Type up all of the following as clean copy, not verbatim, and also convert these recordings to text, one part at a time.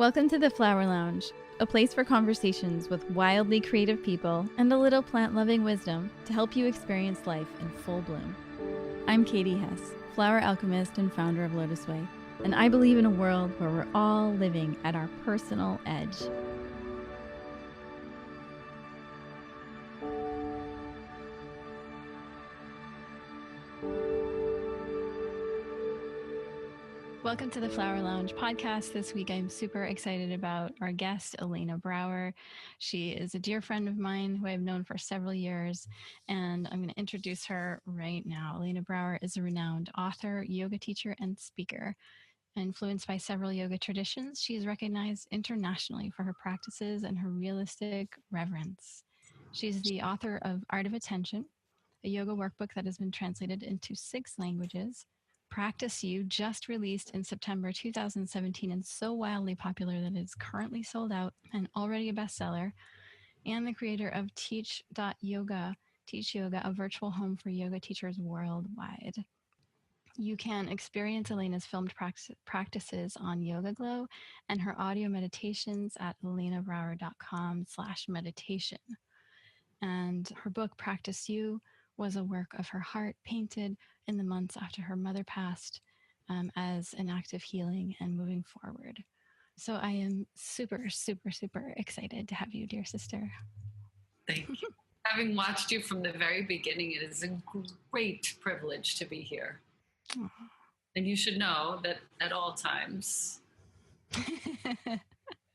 Welcome to the Flower Lounge, a place for conversations with wildly creative people and a little plant-loving wisdom to help you experience life in full bloom. I'm Katie Hess, flower alchemist and founder of LOTUSWEI, and I believe in a world where we're all living at our personal edge. Welcome to the Flower Lounge Podcast. This week, I'm super excited about our guest, Elena Brower. She is a dear friend of mine who I've known for several years, and I'm going to introduce her right now. Elena Brower is a renowned author, yoga teacher, and speaker. Influenced by several yoga traditions, she is recognized internationally for her practices and her realistic reverence. She's the author of Art of Attention, a yoga workbook that has been translated into 6 languages. Practice You, just released in September 2017 and so wildly popular that it's currently sold out and already a bestseller, and the creator of Teach.yoga, Teach.yoga, a virtual home for yoga teachers worldwide. You can experience Elena's filmed practices on Yoga Glow and her audio meditations at elenabrower.com/meditation. And her book, Practice You, was a work of her heart painted in the months after her mother passed as an act of healing and moving forward. So I am super, super, super excited to have you, dear sister. Thank you. Having watched you from the very beginning, it is a great privilege to be here. Aww. And you should know that at all times,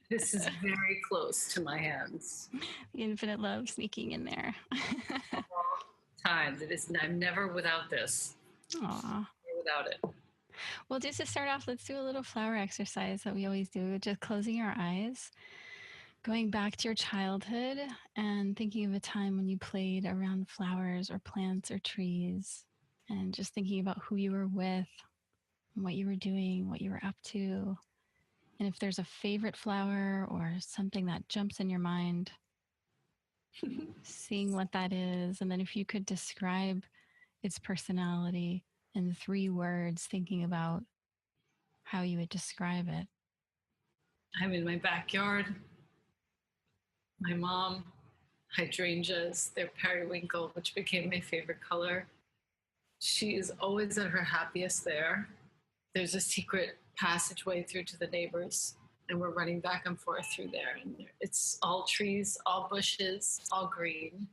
this is very close to my hands. The infinite love sneaking in there. All times. It is. I'm never without this. Aww. Never without it. Well, just to start off, let's do a little flower exercise that we always do. Just closing your eyes, going back to your childhood and thinking of a time when you played around flowers or plants or trees, and just thinking about who you were with, what you were doing, what you were up to. And if there's a favorite flower or something that jumps in your mind, seeing what that is. And then if you could describe its personality in 3 words, thinking about how you would describe it. I'm in my backyard. My mom, hydrangeas, they're periwinkle, which became my favorite color. She is always at her happiest there. There's a secret passageway through to the neighbors, and we're running back and forth through there. And it's all trees, all bushes, all green.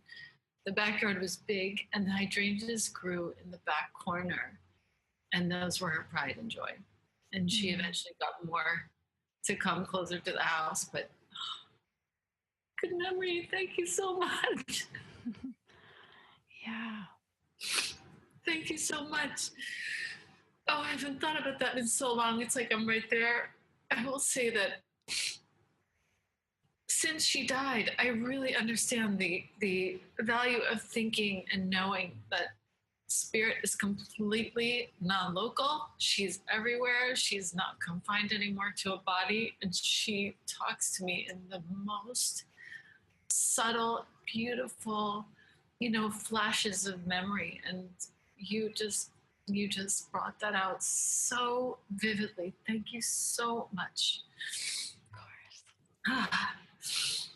The backyard was big, and the hydrangeas grew in the back corner, and those were her pride and joy. And she eventually got more to come closer to the house, but good memory. Thank you so much. Yeah. Thank you so much. Oh, I haven't thought about that in so long. It's like I'm right there. I will say that since she died, I really understand the value of thinking and knowing that spirit is completely non-local. She's everywhere. She's not confined anymore to a body. And she talks to me in the most subtle, beautiful, flashes of memory. And you just brought that out so vividly. Thank you so much. Of course.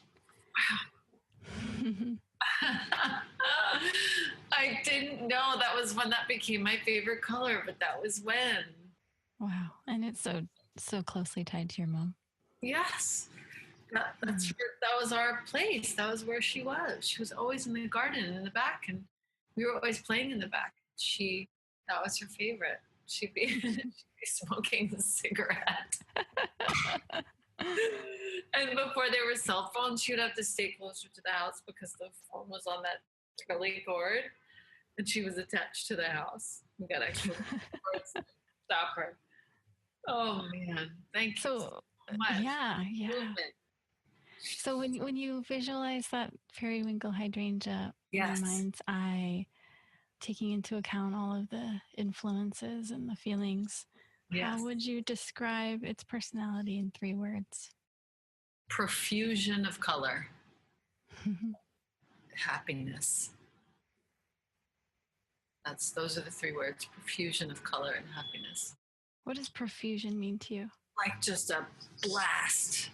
Wow. I didn't know that was when that became my favorite color, but that was when. Wow. And it's so closely tied to your mom. Yes. That was our place. That was where she was. She was always in the garden in the back, and we were always playing in the back. That was her favorite. She'd be smoking a cigarette. And before there were cell phones, she would have to stay closer to the house because the phone was on that curly cord, and she was attached to the house. We got extra cords to stop her. Oh man, thank you so much. Yeah. Movement. So when you visualize that periwinkle hydrangea in your mind's eye, taking into account all of the influences and the feelings, how would you describe its personality in 3 words? Profusion of color. Happiness. Those are the 3 words: profusion of color and happiness. What does profusion mean to you? like just a blast.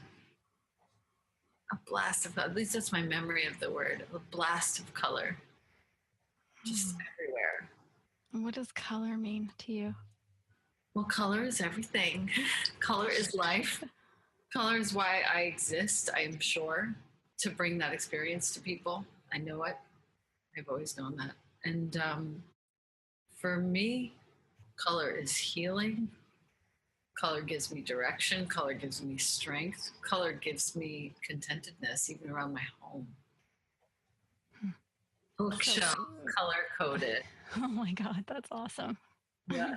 A blast of, at least that's my memory of the word, a blast of color. Just everywhere. What does color mean to you? Well, color is everything. Color is life. Color is why I exist, I am sure, to bring that experience to people. I know it. I've always known that. And for me, color is healing. Color gives me direction. Color gives me strength. Color gives me contentedness, even around my home. Bookshelf, color coded. Oh my God, that's awesome. Yeah.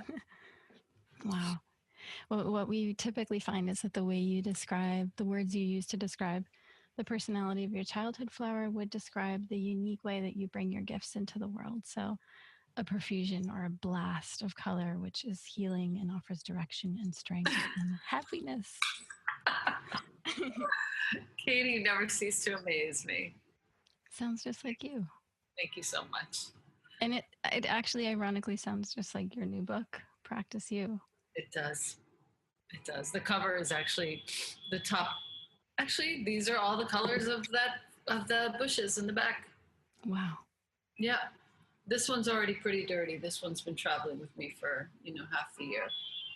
Wow. Well, what we typically find is that the way you describe, the words you use to describe the personality of your childhood flower would describe the unique way that you bring your gifts into the world. So a profusion or a blast of color, which is healing and offers direction and strength and happiness. Katie, you never cease to amaze me. Sounds just like you. Thank you so much. And it actually ironically sounds just like your new book, Practice You. It does. It does. The cover is actually the top. Actually, these are all the colors of the bushes in the back. Wow. Yeah. This one's already pretty dirty. This one's been traveling with me for, half the year,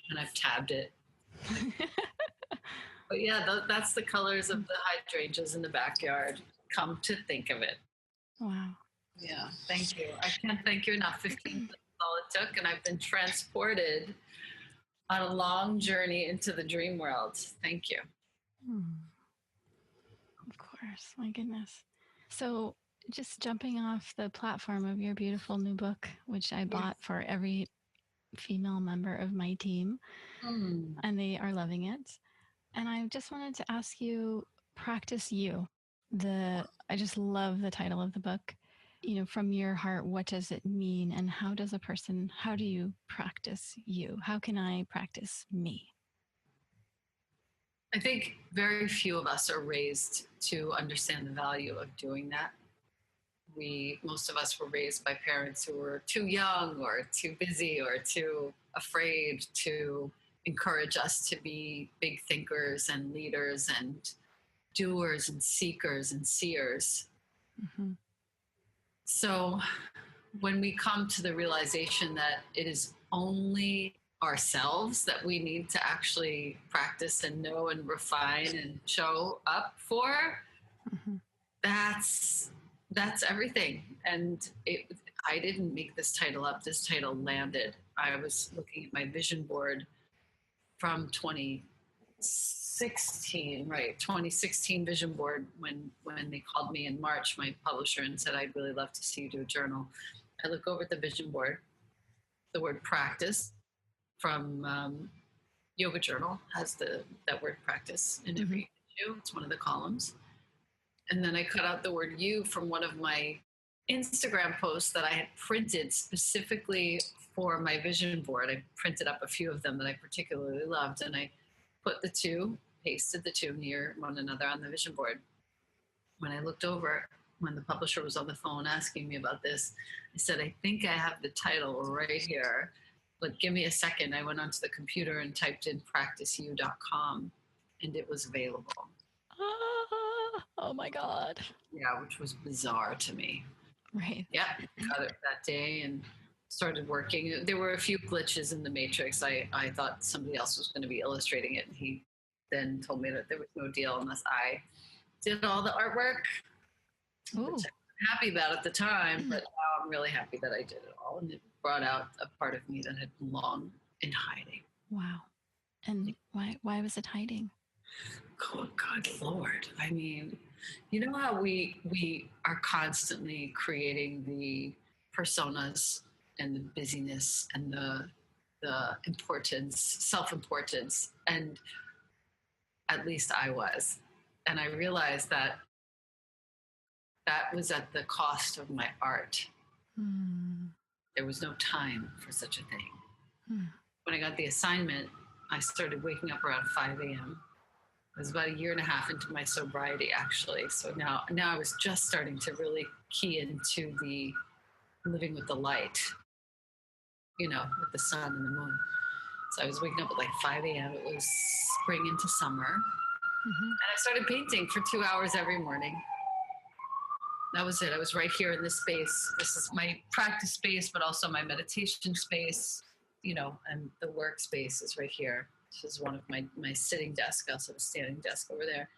and I've tabbed it. But yeah, that's the colors of the hydrangeas in the backyard. Come to think of it. Wow. Yeah, thank you. I can't thank you enough. 15 minutes is all it took, and I've been transported on a long journey into the dream world. Thank you. Of course. My goodness. So just jumping off the platform of your beautiful new book, which I bought for every female member of my team, and they are loving it. And I just wanted to ask you, Practice You. I just love the title of the book. From your heart, what does it mean? And how do you practice you? How can I practice me? I think very few of us are raised to understand the value of doing that. Most of us were raised by parents who were too young or too busy or too afraid to encourage us to be big thinkers and leaders and doers and seekers and seers. Mm-hmm. So when we come to the realization that it is only ourselves that we need to actually practice and know and refine and show up for, that's everything. And I didn't make this title up. This title landed. I was looking at my vision board from 2016 vision board when they called me in March, my publisher, and said, I'd really love to see you do a journal. I look over at the vision board, the word practice from Yoga Journal has that word practice in every issue. It's one of the columns. And then I cut out the word you from one of my Instagram posts that I had printed specifically for my vision board. I printed up a few of them that I particularly loved, and I pasted the two near one another on the vision board. When I looked over, when the publisher was on the phone asking me about this, I said, I think I have the title right here, but give me a second. I went onto the computer and typed in practiceyou.com, and it was available. Oh my God. Yeah, which was bizarre to me. Right. Yeah, got it that day and started working. There were a few glitches in the matrix. I thought somebody else was going to be illustrating it, and he then told me that there was no deal unless I did all the artwork, which I wasn't happy about at the time, but now I'm really happy that I did it all, and it brought out a part of me that had been long in hiding. Wow. And why was it hiding? Oh, God, Lord. I mean, you know how we are constantly creating the personas and the busyness and the importance, self-importance, and at least I was. And I realized that was at the cost of my art. There was no time for such a thing. When I got the assignment, I started waking up around 5 a.m. It was about a year and a half into my sobriety, actually. So now I was just starting to really key into the living with the light, with the sun and the moon. So I was waking up at like 5 a.m. It was spring into summer. Mm-hmm. And I started painting for 2 hours every morning. That was it. I was right here in this space. This is my practice space, but also my meditation space, and the workspace is right here. This is one of my sitting desk, also a standing desk over there.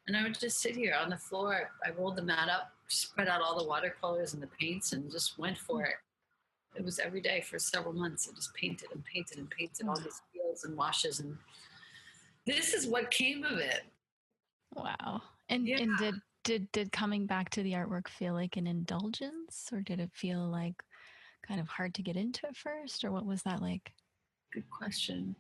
And I would just sit here on the floor. I rolled the mat up, spread out all the watercolors and the paints, and just went for it. It was every day for several months. I just painted and painted and painted all these fields and washes. And this is what came of it. Wow. And did coming back to the artwork feel like an indulgence, or did it feel like kind of hard to get into at first, or what was that like? Good question.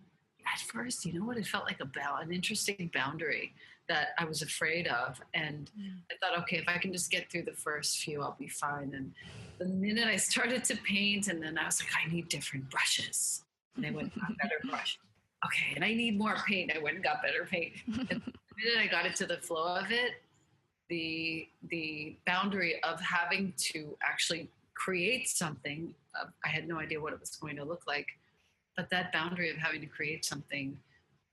At first, you know what? It felt like an interesting boundary that I was afraid of. And I thought, okay, if I can just get through the first few, I'll be fine. And the minute I started to paint, and then I was like, I need different brushes. And I went and got better brush. Okay, and I need more paint. I went and got better paint. And the minute I got into the flow of it, the boundary of having to actually create something, I had no idea what it was going to look like. But that boundary of having to create something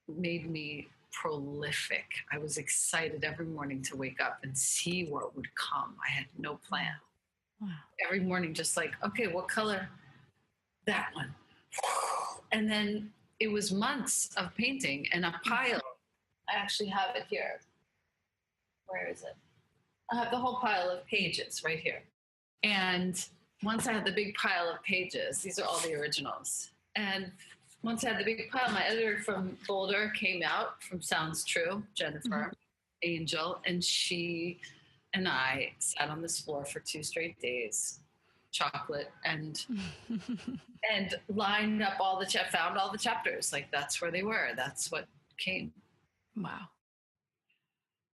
made me prolific. I was excited every morning to wake up and see what would come. I had no plan. Wow. Every morning, just like, okay, what color? That one. And then it was months of painting and a pile. I actually have it here. Where is it? I have the whole pile of pages right here. And once I had the big pile of pages, these are all the originals. And once I had the big pile, my editor from Boulder came out from Sounds True, Jennifer Angel, and she and I sat on this floor for 2 straight days, chocolate, and lined up found all the chapters. Like, that's where they were. That's what came. Wow.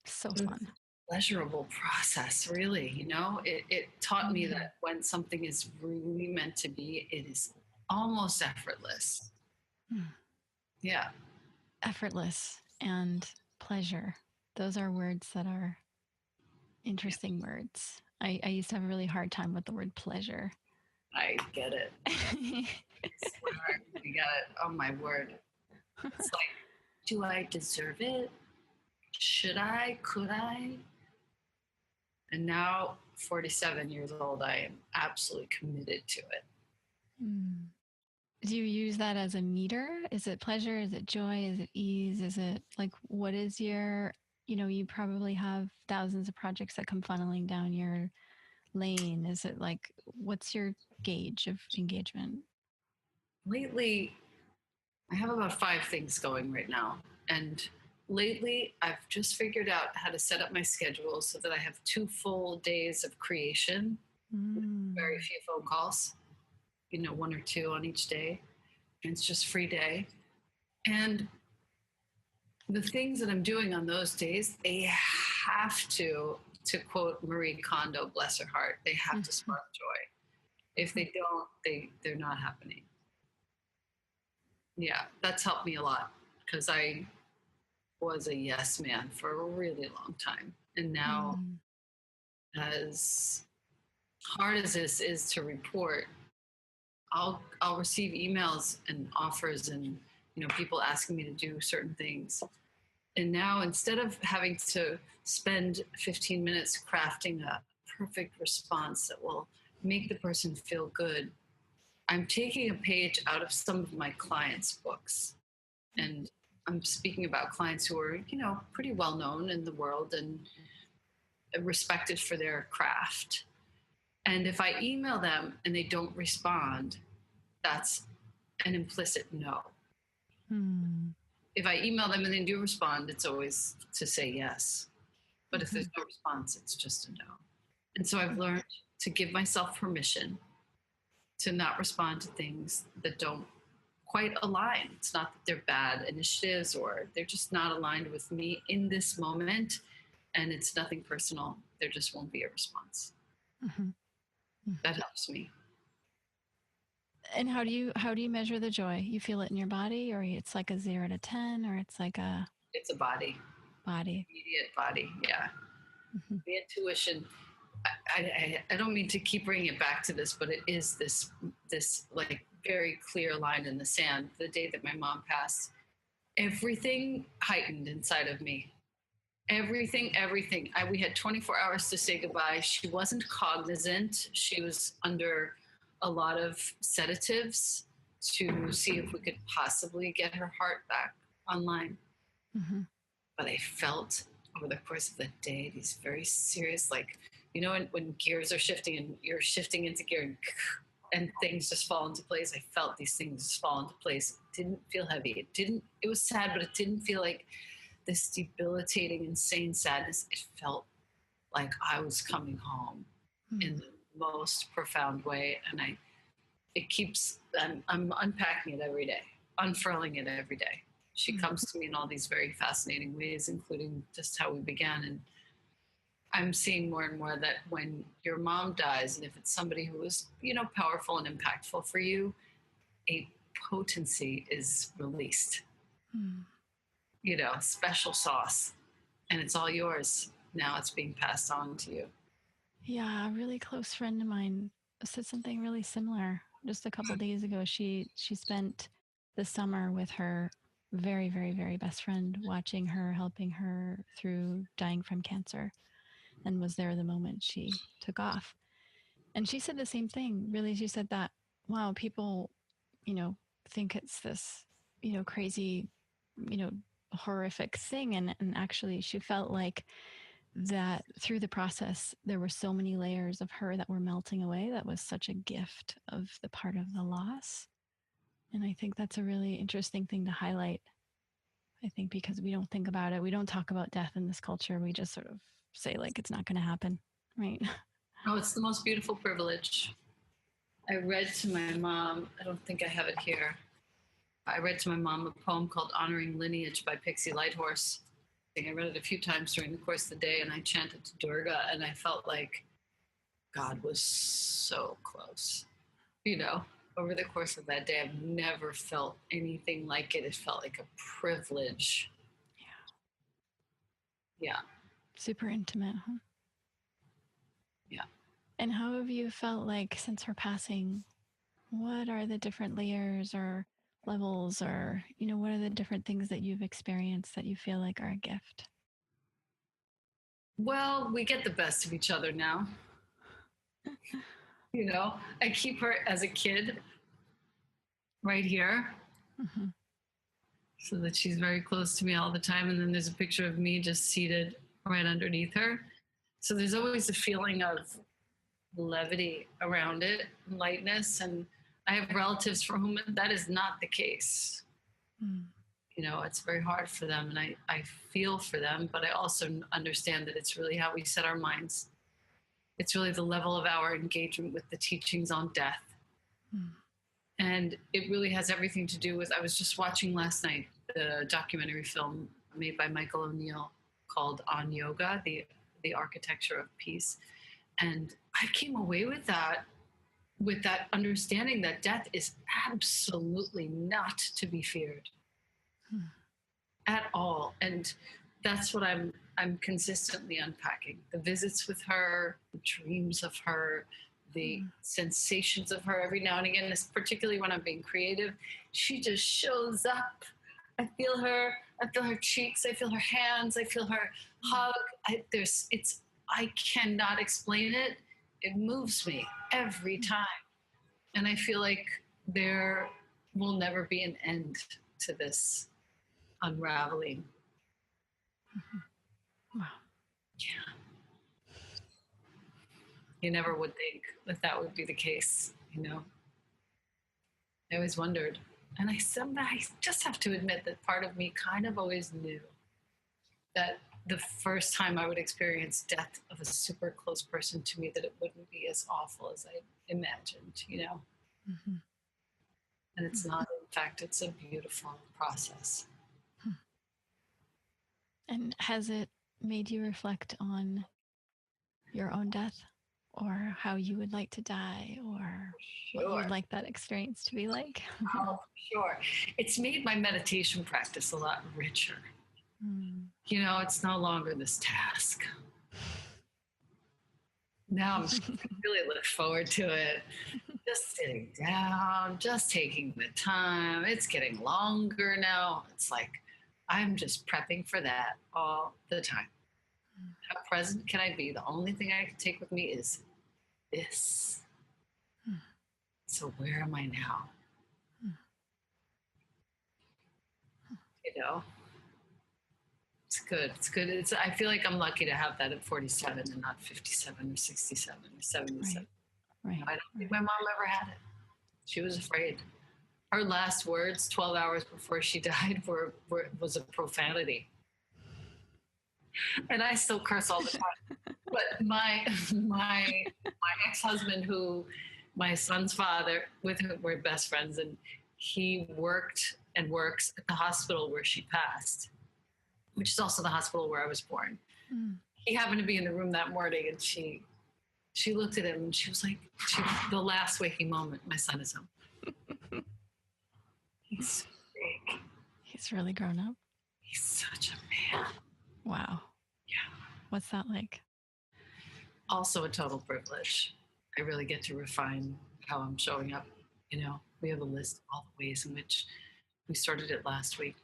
So fun. Pleasurable process, really. It taught me that when something is really meant to be, it is almost effortless. Yeah. Effortless and pleasure. Those are words that are interesting words. I used to have a really hard time with the word pleasure. I get it. I swear, I get it. Oh, my word. It's like, do I deserve it? Should I? Could I? And now, 47 years old, I am absolutely committed to it. Do you use that as a meter? Is it pleasure? Is it joy? Is it ease? Is it like, what is your, you probably have thousands of projects that come funneling down your lane. Is it like, what's your gauge of engagement? Lately, I have about 5 things going right now. And lately, I've just figured out how to set up my schedule so that I have 2 full days of creation, very few phone calls, 1 or 2 on each day. And it's just free day. And the things that I'm doing on those days, they have to quote Marie Kondo, bless her heart, they have to spark joy. If they don't, they're not happening. Yeah, that's helped me a lot, because I was a yes man for a really long time. And now, as hard as this is to report, I'll receive emails and offers and people asking me to do certain things. And now, instead of having to spend 15 minutes crafting a perfect response that will make the person feel good, I'm taking a page out of some of my clients' books. And I'm speaking about clients who are, pretty well known in the world and respected for their craft. And if I email them and they don't respond, that's an implicit no. If I email them and they do respond, it's always to say yes. But if there's no response, it's just a no. And so I've learned to give myself permission to not respond to things that don't quite align. It's not that they're bad initiatives, or they're just not aligned with me in this moment. And it's nothing personal. There just won't be a response. That helps me. And how do you measure the joy? You feel it in your body, or it's like a 0 to 10, or it's like it's a body. Immediate body. Yeah. The intuition. I don't mean to keep bringing it back to this, but it is this like very clear line in the sand. The day that my mom passed, everything heightened inside of me. Everything. We had 24 hours to say goodbye. She wasn't cognizant. She was under a lot of sedatives to see if we could possibly get her heart back online. Mm-hmm. But I felt over the course of the day, these very serious, like, you know, when gears are shifting and you're shifting into gear and things just fall into place. I felt these things just fall into place. It didn't feel heavy. It was sad, but it didn't feel like this debilitating, insane sadness. It felt like I was coming home in the most profound way. And I'm unpacking it every day, unfurling it every day. She comes to me in all these very fascinating ways, including just how we began. And I'm seeing more and more that when your mom dies, and if it's somebody who is, you know, powerful and impactful for you, a potency is released. You know, special sauce, and it's all yours. Now it's being passed on to you. Yeah, a really close friend of mine said something really similar just a couple of days ago. She spent the summer with her very, very, very best friend, watching her, helping her through dying from cancer, and was there the moment she took off. And she said the same thing. Really, she said that, wow, people, you know, think it's this, you know, crazy, you know, horrific thing. And actually she felt like that through the process, there were so many layers of her that were melting away. That was such a gift of the part of the loss. And I think that's a really interesting thing to highlight. I think because we don't think about it. We don't talk about death in this culture. We just sort of say like, it's not going to happen. Right. Oh, it's the most beautiful privilege. I read to my mom, I don't think I have it here. I read to my mom a poem called Honoring Lineage by Pixie Lighthorse. I read it a few times during the course of the day, and I chanted to Durga, and I felt like God was so close. You know, over the course of that day, I've never felt anything like it. It felt like a privilege. Yeah. Super intimate, huh? Yeah. And how have you felt like since her passing? What are the different layers or levels, or, you know, what are the different things that you've experienced that you feel like are a gift? Well, we get the best of each other now. You know, I keep her as a kid right here so that she's very close to me all the time. And then there's a picture of me just seated right underneath her. So there's always a feeling of levity around it, lightness. And I have relatives for whom that is not the case. You know, it's very hard for them, and I feel for them, but I also understand that it's really how we set our minds. It's really the level of our engagement with the teachings on death. And it really has everything to do with, I was just watching last night the documentary film made by Michael O'Neill called On Yoga, the Architecture of Peace. And I came away with that understanding that death is absolutely not to be feared at all. And that's what I'm consistently unpacking. The visits with her, the dreams of her, the sensations of her every now and again, particularly when I'm being creative. She just shows up. I feel her cheeks, I feel her hands, I feel her hug. I cannot explain it. It moves me every time. And I feel like there will never be an end to this unraveling. Wow. Yeah. You never would think that would be the case, you know? I always wondered. And I just have to admit that part of me kind of always knew that the first time I would experience death of a super close person to me, that it wouldn't be as awful as I imagined, you know? And it's not. In fact, it's a beautiful process. And has it made you reflect on your own death, or how you would like to die, or what you would like that experience to be like? Oh, sure. It's made my meditation practice a lot richer. You know, it's no longer this task. Now I'm really look forward to it. Just sitting down, just taking the time. It's getting longer now. It's like I'm just prepping for that all the time. How present can I be? The only thing I can take with me is this. So where am I now? You know, it's good. It's good. I feel like I'm lucky to have that at 47 and not 57 or 67 or 77. Right. I don't think my mom ever had it. She was afraid. Her last words 12 hours before she died was a profanity. And I still curse all the time. But my ex-husband, who my son's father, with whom we're best friends, and he worked and works at the hospital where she passed, which is also the hospital where I was born. He happened to be in the room that morning, and she looked at him and she was like, the last waking moment, my son is home. He's so big. He's really grown up. He's such a man. Wow. Yeah. What's that like? Also a total privilege. I really get to refine how I'm showing up. You know, we have a list of all the ways in which, we started it last week,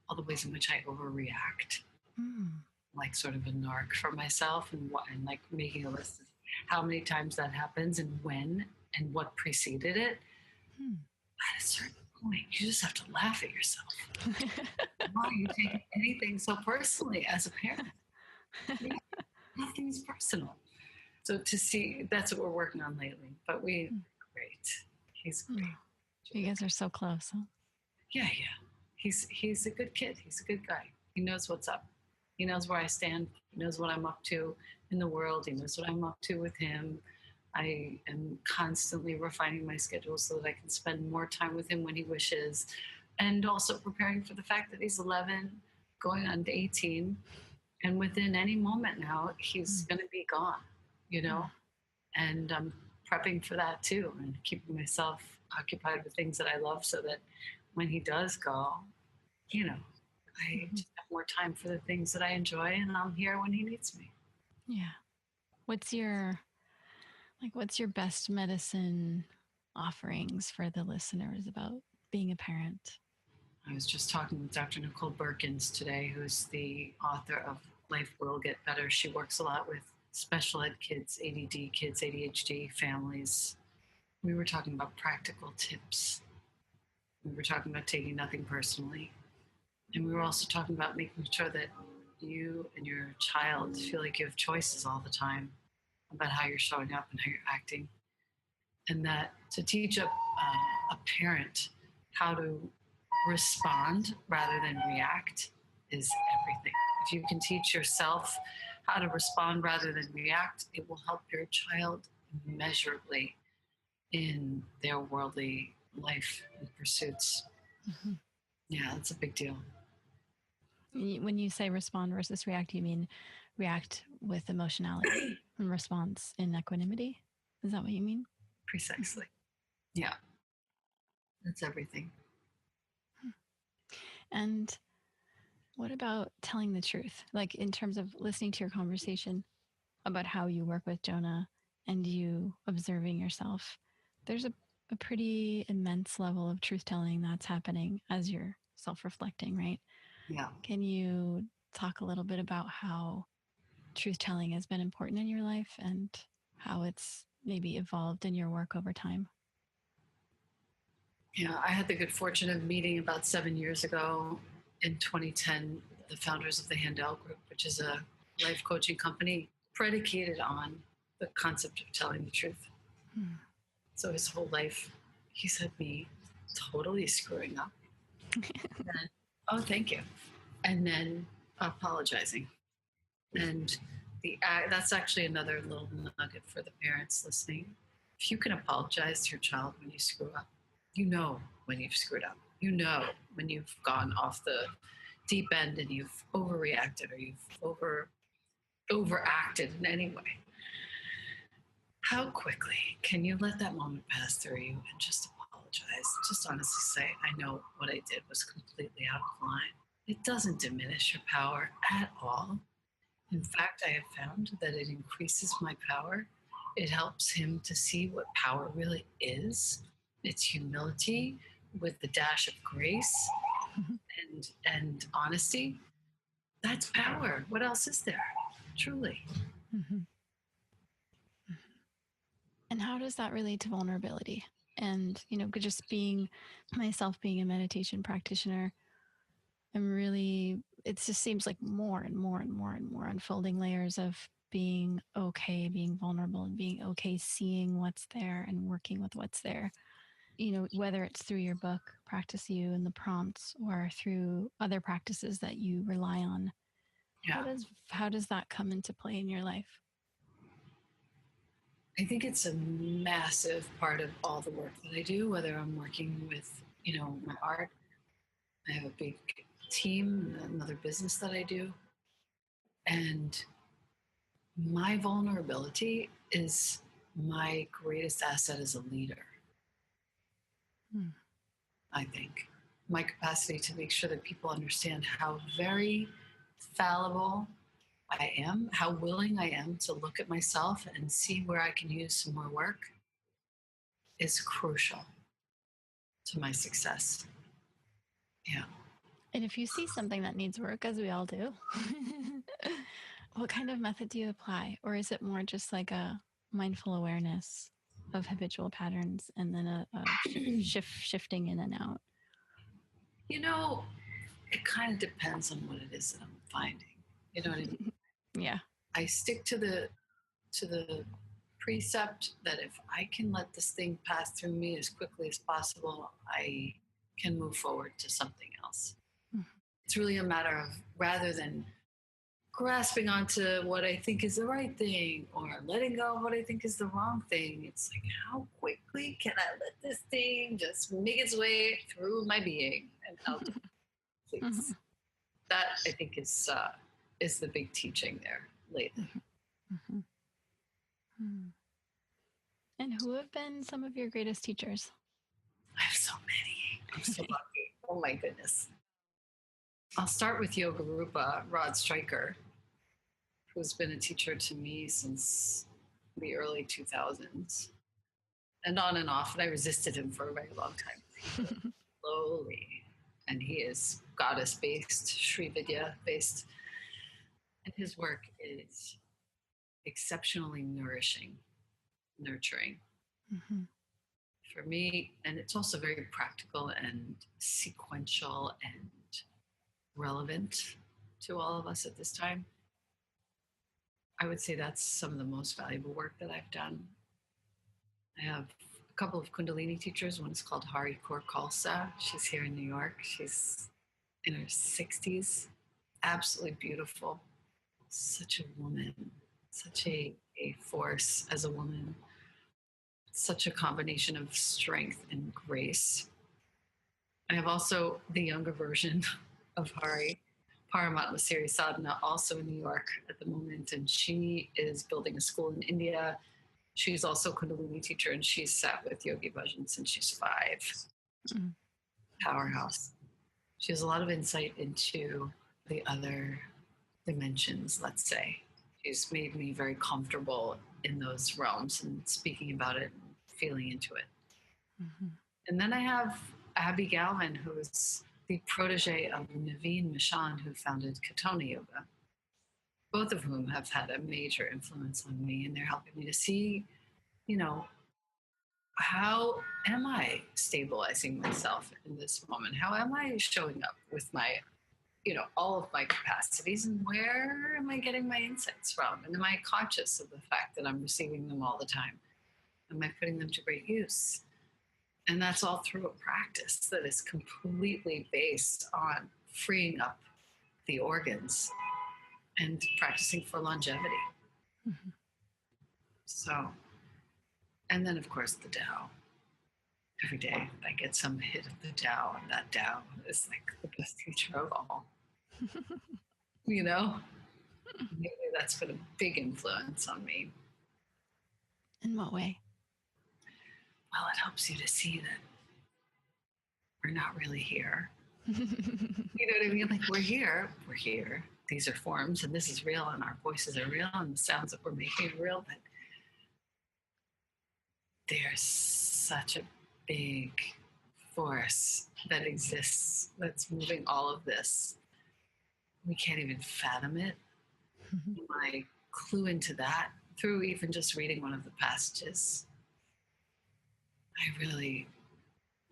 all the ways in which I overreact. Like sort of a narc for myself, and like making a list of how many times that happens and when and what preceded it. At a certain point, you just have to laugh at yourself. Why are you taking anything so personally as a parent? Yeah, nothing's personal. So to see, that's what we're working on lately. But great. He's great. You guys are so close, huh? Yeah. He's a good kid. He's a good guy. He knows what's up. He knows where I stand. He knows what I'm up to in the world. He knows what I'm up to with him. I am constantly refining my schedule so that I can spend more time with him when he wishes, and also preparing for the fact that he's 11, going on to 18, and within any moment now, he's going to be gone, you know? And I'm prepping for that too, and keeping myself occupied with things that I love so that when he does go, you know, I just have more time for the things that I enjoy, and I'm here when he needs me. Yeah. What's your best medicine offerings for the listeners about being a parent? I was just talking with Dr. Nicole Berkins today, who's the author of Life Will Get Better. She works a lot with special ed kids, ADD kids, ADHD families. We were talking about practical tips. We were talking about taking nothing personally. And we were also talking about making sure that you and your child feel like you have choices all the time about how you're showing up and how you're acting. And that to teach a parent how to respond rather than react is everything. If you can teach yourself how to respond rather than react, it will help your child immeasurably in their worldly life and pursuits. Yeah, that's a big deal. When you say respond versus react, you mean react with emotionality and response in equanimity? Is that what you mean? Precisely. Yeah. That's everything. And what about telling the truth? Like in terms of listening to your conversation about how you work with Jonah and you observing yourself, there's a pretty immense level of truth telling that's happening as you're self-reflecting, right? Yeah. Can you talk a little bit about how truth telling has been important in your life and how it's maybe evolved in your work over time? Yeah, I had the good fortune of meeting about 7 years ago in 2010, the founders of the Handel Group, which is a life coaching company predicated on the concept of telling the truth. So his whole life, he's had me totally screwing up. Then, oh, thank you. And then apologizing. And that's actually another little nugget for the parents listening. If you can apologize to your child when you screw up, you know when you've screwed up. You know when you've gone off the deep end and you've overreacted or you've overacted in any way. How quickly can you let that moment pass through you and just apologize? Just honestly say, I know what I did was completely out of line. It doesn't diminish your power at all. In fact, I have found that it increases my power. It helps him to see what power really is. It's humility with the dash of grace. and honesty, that's power. What else is there? Truly. Mm-hmm. And how does that relate to vulnerability? And, just being myself, being a meditation practitioner, it just seems like more and more and more and more unfolding layers of being okay, being vulnerable, and being okay seeing what's there and working with what's there. Whether it's through your book, Practice You, and the prompts, or through other practices that you rely on. Yeah. How does that come into play in your life? I think it's a massive part of all the work that I do, whether I'm working with, my art. I have a big team, another business that I do. And my vulnerability is my greatest asset as a leader. I think my capacity to make sure that people understand how very fallible I am, how willing I am to look at myself and see where I can use some more work is crucial to my success. Yeah. And if you see something that needs work, as we all do, what kind of method do you apply? Or is it more just like a mindful awareness of habitual patterns and then a shifting in and out? It kind of depends on what it is that I'm finding. You know what I mean? Yeah. I stick to the precept that if I can let this thing pass through me as quickly as possible, I can move forward to something else. Mm-hmm. It's really a matter of, rather than grasping onto what I think is the right thing or letting go of what I think is the wrong thing, it's like, how quickly can I let this thing just make its way through my being and out? Please. Mm-hmm. That, I think, is the big teaching there lately. Mm-hmm. Mm-hmm. And who have been some of your greatest teachers? I have so many. I'm so lucky. Oh my goodness. I'll start with Yoga Rupa, Rod Stryker, who's been a teacher to me since the early 2000s. And on and off, and I resisted him for a very long time. Slowly. And he is goddess-based, Sri Vidya-based. And his work is exceptionally nourishing, nurturing. Mm-hmm. For me, and it's also very practical and sequential and relevant to all of us at this time. I would say that's some of the most valuable work that I've done. I have a couple of Kundalini teachers. One is called Hari Kaur Khalsa. She's here in New York. She's in her 60s. Absolutely beautiful. Such a woman. Such a force as a woman. Such a combination of strength and grace. I have also the younger version of Hari, Paramatma Siri Sadhana, also in New York at the moment, and she is building a school in India. She's also a Kundalini teacher, and she's sat with Yogi Bhajan since she's 5. Mm-hmm. Powerhouse. She has a lot of insight into the other dimensions, let's say. She's made me very comfortable in those realms and speaking about it and feeling into it. Mm-hmm. And then I have Abby Galvin, who is the protege of Naveen Mishan, who founded Katona Yoga, both of whom have had a major influence on me, and they're helping me to see, how am I stabilizing myself in this moment? How am I showing up with my, all of my capacities, and where am I getting my insights from? And am I conscious of the fact that I'm receiving them all the time? Am I putting them to great use? And that's all through a practice that is completely based on freeing up the organs and practicing for longevity. Mm-hmm. So, and then of course the Tao. Every day I get some hit of the Tao, and that Tao is like the best teacher of all. Maybe that's been a big influence on me. In what way? Well, it helps you to see that we're not really here. You know what I mean? Like, we're here. These are forms, and this is real, and our voices are real, and the sounds that we're making are real, but there's such a big force that exists, that's moving all of this. We can't even fathom it. I clue into that through even just reading one of the passages.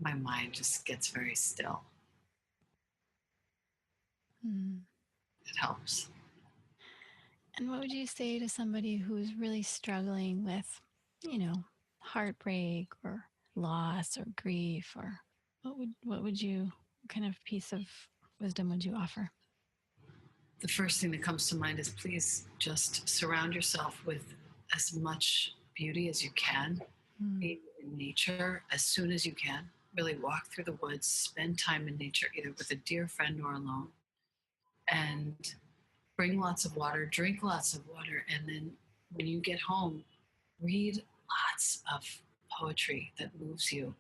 My mind just gets very still. It helps. And what would you say to somebody who's really struggling with, heartbreak or loss or grief, or what kind of piece of wisdom would you offer? The first thing that comes to mind is please just surround yourself with as much beauty as you can. Be in nature as soon as you can. Really walk through the woods, spend time in nature, either with a dear friend or alone. And bring lots of water, drink lots of water. And then when you get home, read lots of poetry that moves you.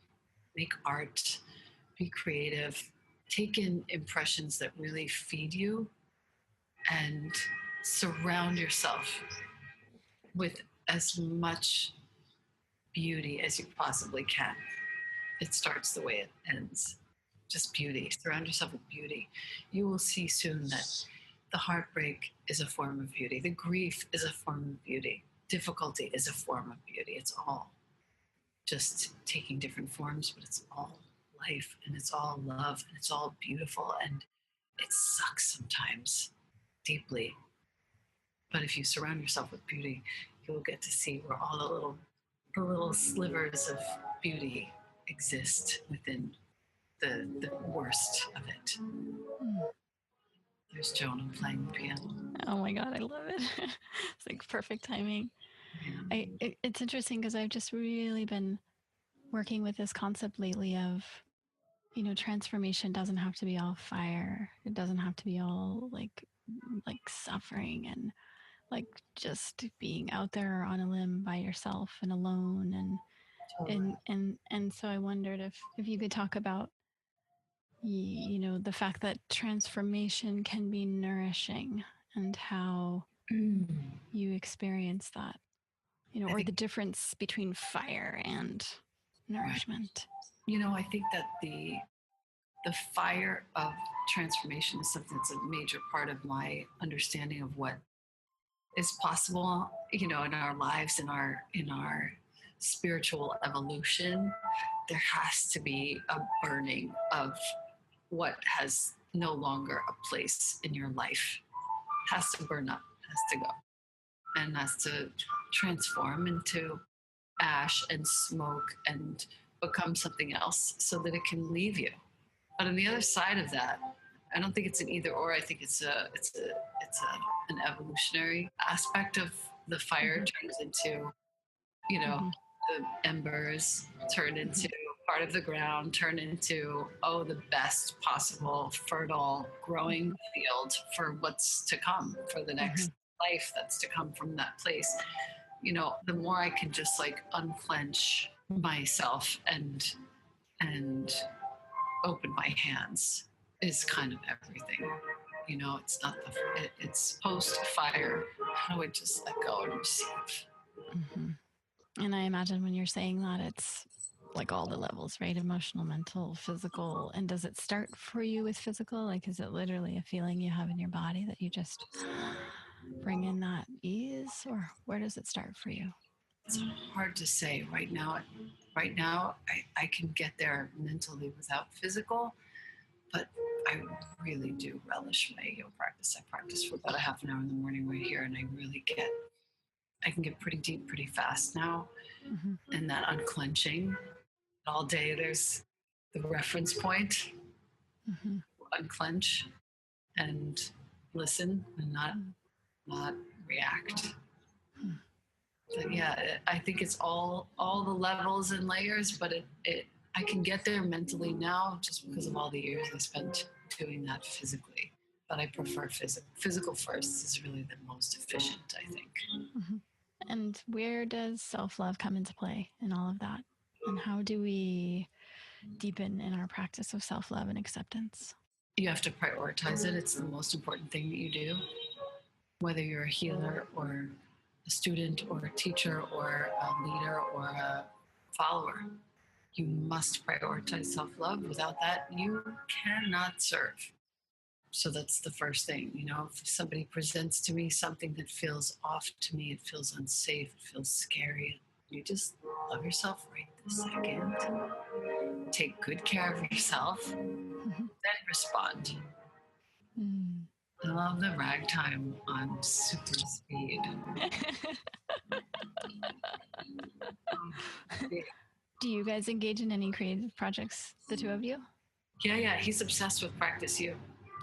Make art, be creative, take in impressions that really feed you, and surround yourself with as much beauty as you possibly can. It starts the way it ends. Just beauty. Surround yourself with beauty. You will see soon that the heartbreak is a form of beauty. The grief is a form of beauty. Difficulty is a form of beauty. It's all just taking different forms, but it's all life, and it's all love, and it's all beautiful, and it sucks sometimes deeply. But if you surround yourself with beauty, you'll get to see where all the little slivers of beauty exist within the worst of it. There's Jonah playing the piano. Oh my God, I love it. It's like perfect timing. Yeah. It's interesting because I've just really been working with this concept lately of, transformation doesn't have to be all fire. It doesn't have to be all like suffering and like just being out there on a limb by yourself and alone. And so I wondered if you could talk about, the fact that transformation can be nourishing and how you experience that, or the difference between fire and nourishment. I think that the fire of transformation is something that's a major part of my understanding of what is possible, in our lives, in our spiritual evolution. There has to be a burning of what has no longer a place in your life. Has to burn up, has to go, and has to transform into ash and smoke and become something else so that it can leave you. But on the other side of that, I don't think it's an either or. I think it's an evolutionary aspect of the fire turns into, the embers turn into part of the ground, turn into, the best possible fertile growing field for what's to come, for the next life that's to come from that place. The more I can just like unclench myself and open my hands is kind of everything. It's not it's post fire. How do I just let go and receive? And I imagine when you're saying that, it's like all the levels, right? Emotional, mental, physical. And does it start for you with physical? Like, is it literally a feeling you have in your body that you just bring in that ease, or where does it start for you? It's hard to say right now. I can get there mentally without physical, but I really do relish my yoga practice. I practice for about a half an hour in the morning right here, and I can get pretty deep pretty fast now. And that unclenching all day, there's the reference point. Unclench and listen and not react. But yeah, I think it's all the levels and layers, but I can get there mentally now just because of all the years I spent doing that physically. But I prefer physical first is really the most efficient, I think. And where does self-love come into play in all of that? And how do we deepen in our practice of self-love and acceptance? You have to prioritize it. It's the most important thing that you do, whether you're a healer or a student or a teacher or a leader or a follower. You must prioritize self-love. Without that, you cannot serve. So that's the first thing. If somebody presents to me something that feels off to me, it feels unsafe, it feels scary, you just love yourself right this second. Take good care of yourself, then respond. I love the ragtime on super speed. Do you guys engage in any creative projects, the two of you? Yeah. He's obsessed with Practice You.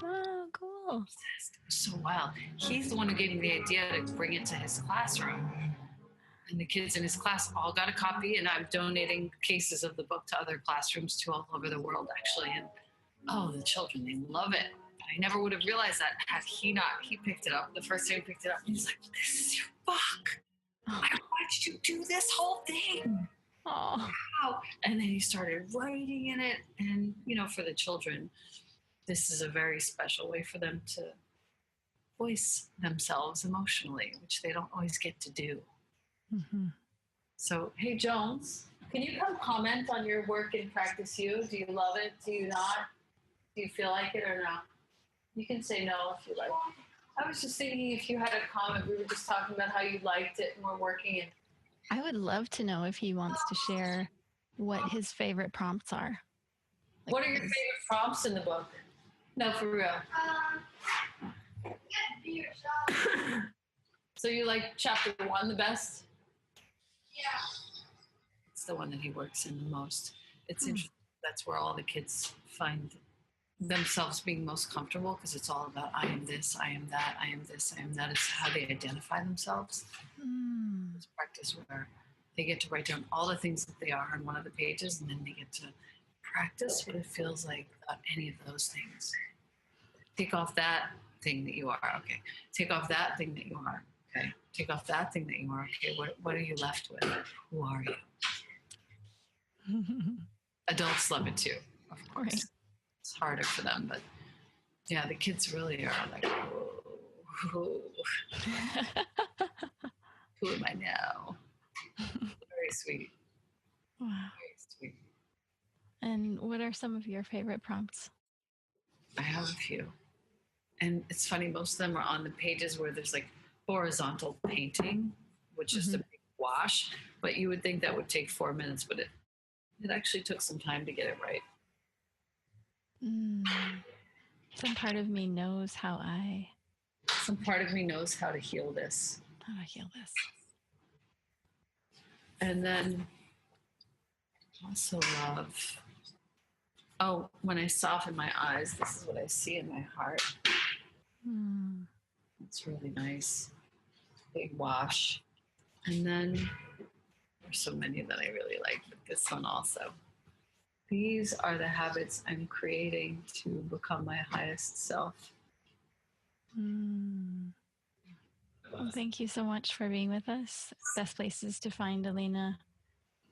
Oh, cool. Obsessed. So wild. He's the one who gave me the idea to bring it to his classroom. And the kids in his class all got a copy, and I'm donating cases of the book to other classrooms too, all over the world, actually. And the children, they love it. I never would have realized that had he not. He picked it up. The first time he picked it up, he was like, "This is your book. Why did you do this whole thing?" Oh. Wow. And then he started writing in it. And, for the children, this is a very special way for them to voice themselves emotionally, which they don't always get to do. Mm-hmm. So, hey, Jones, can you come comment on your work in Practice You? Do you love it? Do you not? Do you feel like it or not? You can say no if you like. I was just thinking if you had a comment, we were just talking about how you liked it and we're working it. I would love to know if he wants to share what his favorite prompts are. What are your favorite prompts in the book? No, for real. So you like chapter 1 the best? Yeah. It's the one that he works in the most. It's interesting. That's where all the kids find themselves being most comfortable, because it's all about I am this, I am that, I am this, I am that. It's how they identify themselves. It's practice where they get to write down all the things that they are on one of the pages, and then they get to practice what it feels like without any of those things. Take off that thing that you are. Okay. Take off that thing that you are. Okay. Take off that thing that you are. Okay. What are you left with? Who are you? Adults love it too, of course. Right. It's harder for them, but yeah, the kids really are like, whoa. Who am I now? Very sweet. Wow. Very sweet. And what are some of your favorite prompts? I have a few. And it's funny, most of them are on the pages where there's like horizontal painting, which is a big wash. But you would think that would take 4 minutes, but it actually took some time to get it right. Some part of me knows how Some part of me knows how to heal this. How to heal this. And then also love. When I soften my eyes, this is what I see in my heart. It's really nice. Big wash. And then there's so many that I really like, but this one also. These are the habits I'm creating to become my highest self. Well, thank you so much for being with us. Best places to find Elena,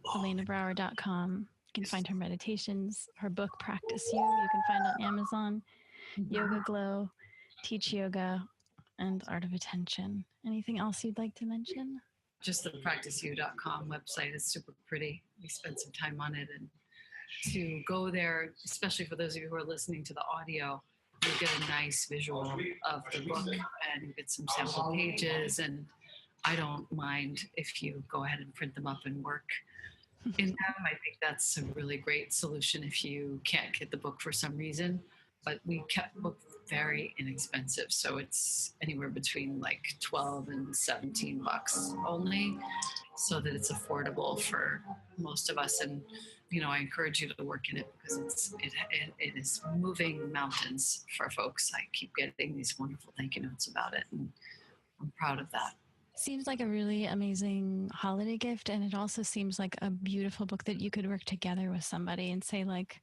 ElenaBrower.com. You can find her meditations, her book, Practice You. You can find on Amazon, Yoga Glow, Teach.yoga, and Art of Attention. Anything else you'd like to mention? Just the practiceyou.com website is super pretty. We spent some time on it, and to go there, especially for those of you who are listening to the audio, you get a nice visual of the book and you get some sample pages. And I don't mind if you go ahead and print them up and work in them. I think that's a really great solution if you can't get the book for some reason. But we kept the book very inexpensive. So it's anywhere between like 12 and $17 only, so that it's affordable for most of us. And, I encourage you to work in it, because it is moving mountains for folks. I keep getting these wonderful thank you notes about it, and I'm proud of that. Seems like a really amazing holiday gift. And it also seems like a beautiful book that you could work together with somebody and say, like,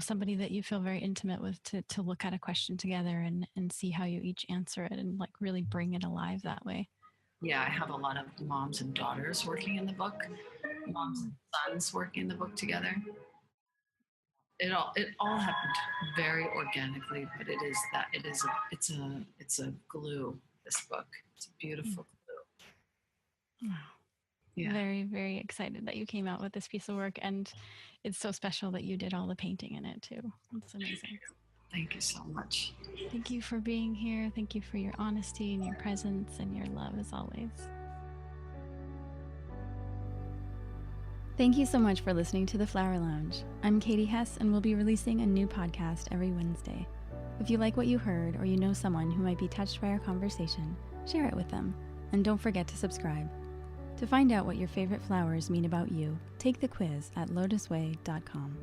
somebody that you feel very intimate with, to look at a question together and see how you each answer it, and like really bring it alive that way. Yeah, I have a lot of moms and daughters working in the book, moms and sons working in the book together. It all happened very organically, but it's a glue, this book. It's a beautiful glue. Wow. Yeah. Very, very excited that you came out with this piece of work. And it's so special that you did all the painting in it too. It's amazing. Thank you so much. Thank you for being here. Thank you for your honesty and your presence and your love as always. Thank you so much for listening to The Flower Lounge. I'm Katie Hess, and we'll be releasing a new podcast every Wednesday. If you like what you heard, or you know someone who might be touched by our conversation, share it with them. And don't forget to subscribe. To find out what your favorite flowers mean about you, take the quiz at LOTUSWEI.com.